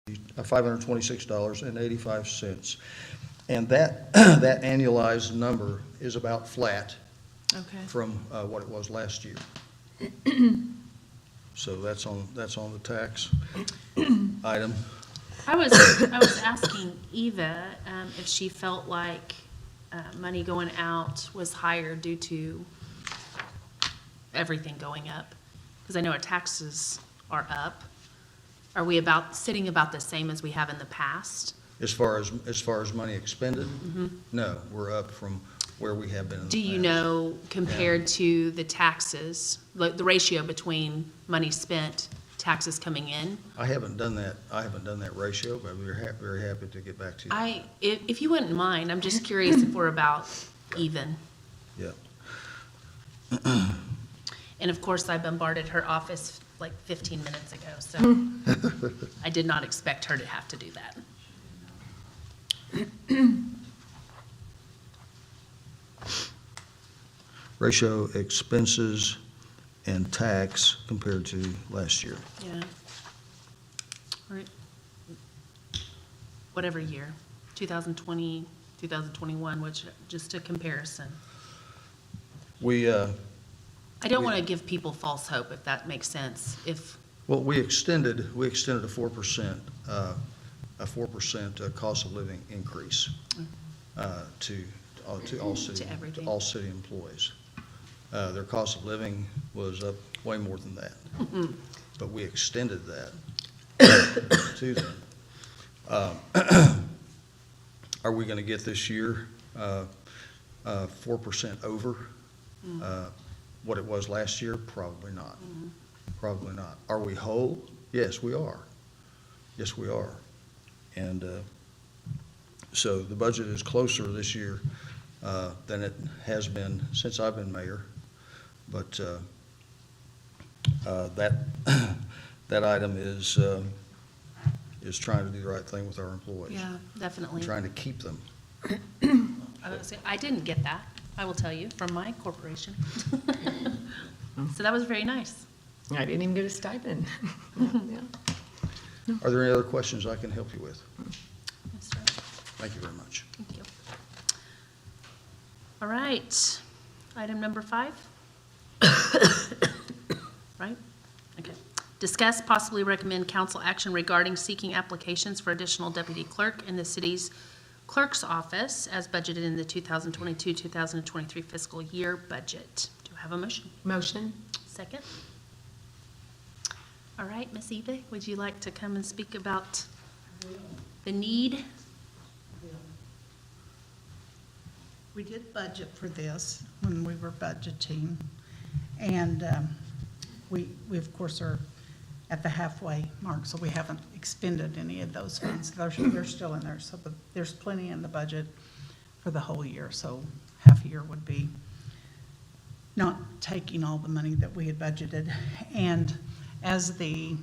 $526.85. And that, that annualized number is about flat Okay. from what it was last year. So that's on the tax item. I was asking Eva if she felt like money going out was higher due to everything going up, because I know our taxes are up. Are we sitting about the same as we have in the past? As far as money expended, no, we're up from where we have been in the past. Do you know, compared to the taxes, like the ratio between money spent, taxes coming in? I haven't done that ratio, but we're very happy to get back to you. If you wouldn't mind, I'm just curious if we're about even. Yeah. And of course, I bombarded her office like 15 minutes ago, so I did not expect her to have to do that. Ratio expenses and tax compared to last year. Yeah. All right. Whatever year, 2020, 2021, which, just a comparison. I don't want to give people false hope, if that makes sense. Well, we extended a 4%, cost of living increase to all city employees. Their cost of living was up way more than that, but we extended that to them. Are we going to get this year 4% over what it was last year? Probably not. Probably not. Are we whole? Yes, we are. Yes, we are. And so the budget is closer this year than it has been since I've been mayor. But that item is trying to do the right thing with our employees. Yeah, definitely. Trying to keep them. I didn't get that, I will tell you, from my corporation. So that was very nice. I didn't even get a stipend. Yeah. Are there any other questions I can help you with? Yes, sir. Thank you very much. Thank you. All right, item number 5. Right? Okay. Discuss, possibly recommend council action regarding seeking applications for additional deputy clerk in the city's clerk's office as budgeted in the 2022-2023 fiscal year budget. Do I have a motion? Motion? Second? All right, Ms. Eva, would you like to come and speak about the need? We did budget for this when we were budgeting, and we of course are at the halfway mark, so we haven't expended any of those funds. They're still in there, so there's plenty in the budget for the whole year, so half a year would be not taking all the money that we had budgeted. And as the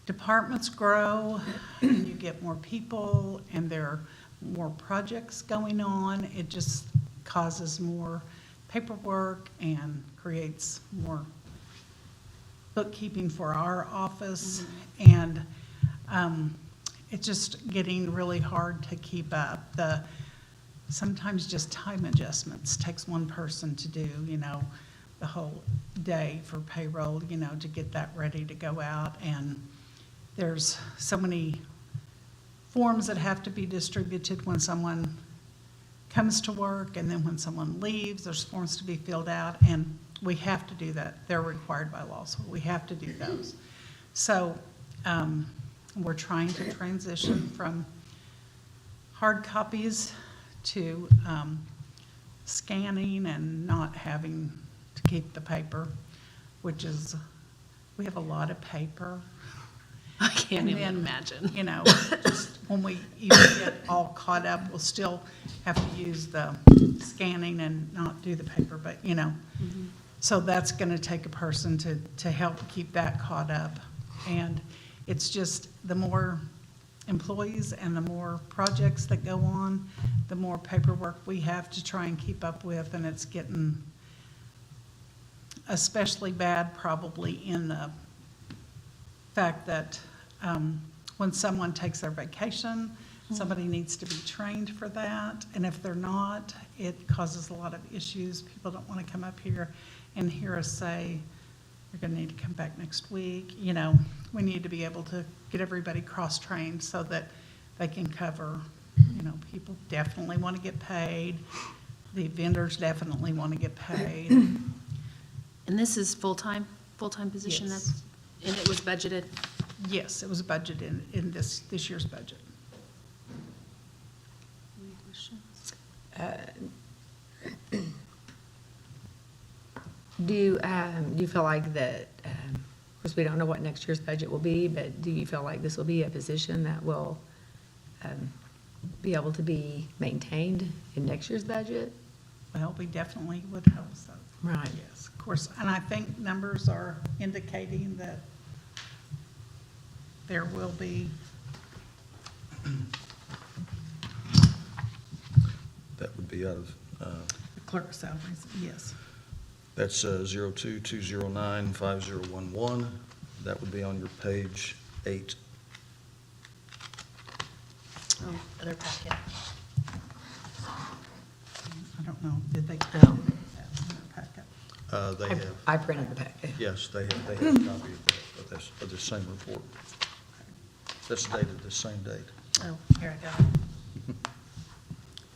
departments grow and you get more people and there are more projects going on, it just causes more paperwork and creates more bookkeeping for our office. And it's just getting really hard to keep up. Sometimes just time adjustments takes one person to do, the whole day for payroll, to get that ready to go out. And there's so many forms that have to be distributed when someone comes to work, and then when someone leaves, there's forms to be filled out, and we have to do that. They're required by law, so we have to do those. So we're trying to transition from hard copies to scanning and not having to keep the paper, which is, we have a lot of paper. I can't And even then, imagine. Just when we even get all caught up, we'll still have to use the scanning and not do the paper, but, So that's going to take a person to help keep that caught up. And it's just the more employees and the more projects that go on, the more paperwork we have to try and keep up with, and it's getting especially bad probably in the fact that when someone takes their vacation, somebody needs to be trained for that. And if they're not, it causes a lot of issues. People don't want to come up here and hear us say, you're going to need to come back next week. You know, we need to be able to get everybody cross-trained so that they can cover, you know, people definitely want to get paid. The vendors definitely want to get paid. And this is full-time position? Yes. That's and it was budgeted? Yes, it was budgeted in this year's budget. Any questions? Do you feel like that, of course, we don't know what next year's budget will be, but do you feel like this will be a position that will be able to be maintained in next year's budget? Well, we definitely would hope so. Right. Yes, of course, and I think numbers are indicating that there will be, That would be out of, clerk salaries, yes. that's 02-209-5011. That would be on your page 8. Oh, other packet. I don't know, did they? Oh. That in their packet? They have, I printed the packet. yes, they have a copy of this same report. That's dated the same date. Oh, here I go.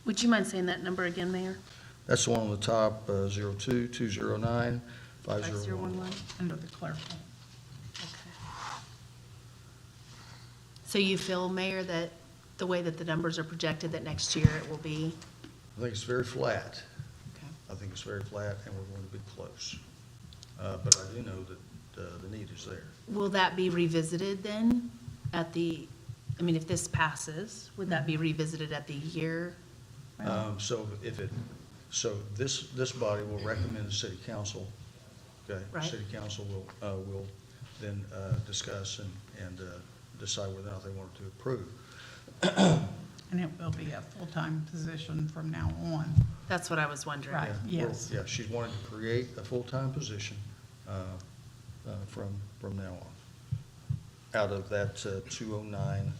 Would you mind saying that number again, Mayor? That's the one on the top, 02-209-5011. 5011? Under the clerical. Okay. So you feel, Mayor, that the way that the numbers are projected, that next year it will be? I think it's very flat. Okay. I think it's very flat, and we're going to be close. But I do know that the need is there. Will that be revisited then at the, I mean, if this passes, would that be revisited at the year? So this body will recommend the city council, okay? Right. City council will then discuss and decide whether or not they want to approve. And it will be a full-time position from now on. That's what I was wondering. Right. Yeah, well, Yes. Yeah, she's wanting to create a full-time position from now on. Out of that 209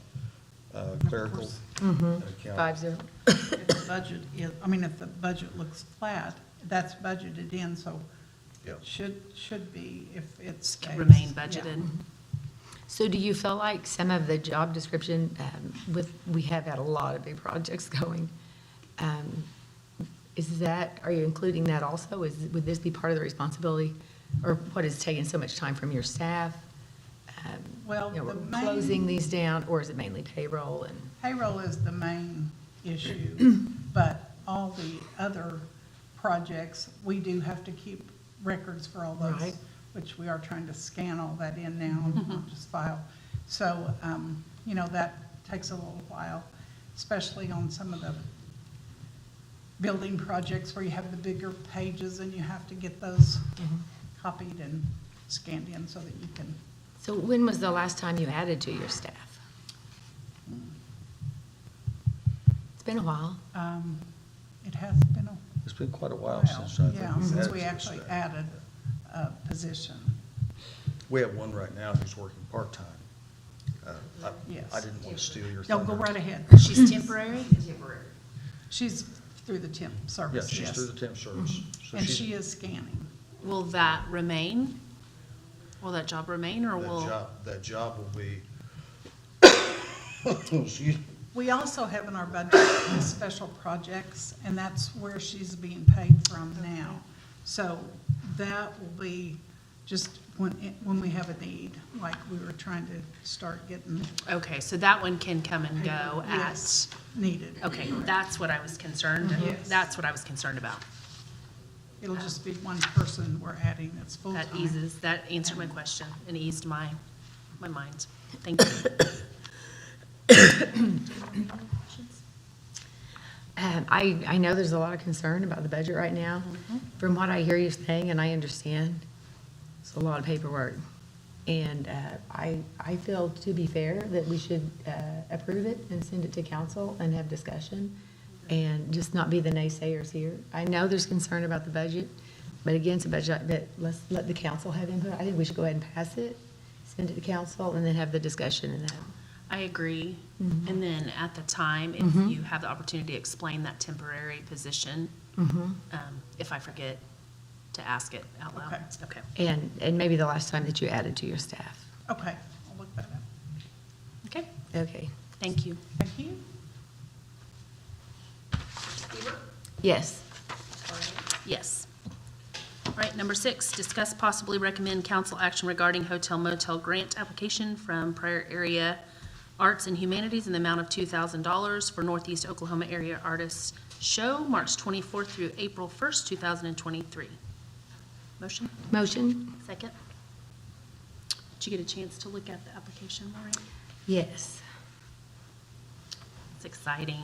clerical account. 50. If the budget is, I mean, if the budget looks flat, that's budgeted in, so Yeah. it should be if it stays. Remain Yeah. budgeted? So do you feel like some of the job description, we have had a lot of big projects going. Are you including that also? Would this be part of the responsibility? Or what is taking so much time from your staff? Well, You know, the main- closing these down, or is it mainly payroll and? Payroll is the main issue, but all the other projects, we do have to keep records for all those, Right. which we are trying to scan all that in now, not just file. So, you know, that takes a little while, especially on some of the building projects where you have the bigger pages and you have to get those copied and scanned in so that you can. So when was the last time you added to your staff? It's been a while. It has been a It's been quite a while while, since I think yeah, we've since added we to actually staff. added a position. We have one right now who's working part-time. Yes. I didn't want to steal your No, thunder. go right ahead. She's temporary? She's through the temp Yeah, service, she's yes. through the temp service. So And she's- she is scanning. Will that remain? Will that job remain, or will? That job will be, excuse me. We also have in our budget special projects, and that's where she's being paid from now. So that will be just when we have a need, like we were trying to start getting Okay, so that one can come and go at, Yes, needed. okay, that's what I was concerned, Yes. that's what I was concerned about. It'll just be one person we're adding that's full-time. That answered my question and eased my mind. Thank you. I know there's a lot of concern about the budget right now. From what I hear you saying, and I understand, it's a lot of paperwork. And I feel, to be fair, that we should approve it and send it to council and have discussion and just not be the naysayers here. I know there's concern about the budget, but again, it's a budget that, let's let the council have input. I think we should go ahead and pass it, send it to council, and then have the discussion and that. I agree. And then at the time, if you have the opportunity to explain that temporary position, if I forget to ask it out loud. Okay. And maybe the last time that you added to your staff. Okay, I'll look that up. Okay, Okay. thank you. Thank you. Yes. Yes. All right, number 6, discuss possibly recommend council action regarding hotel motel grant application from Pryor Area Arts and Humanities in the amount of $2,000 for Northeast Oklahoma Area Artists Show, March 24th through April 1st, 2023. Motion? Motion? Second? Did you get a chance to look at the application, Lori? Yes. It's exciting.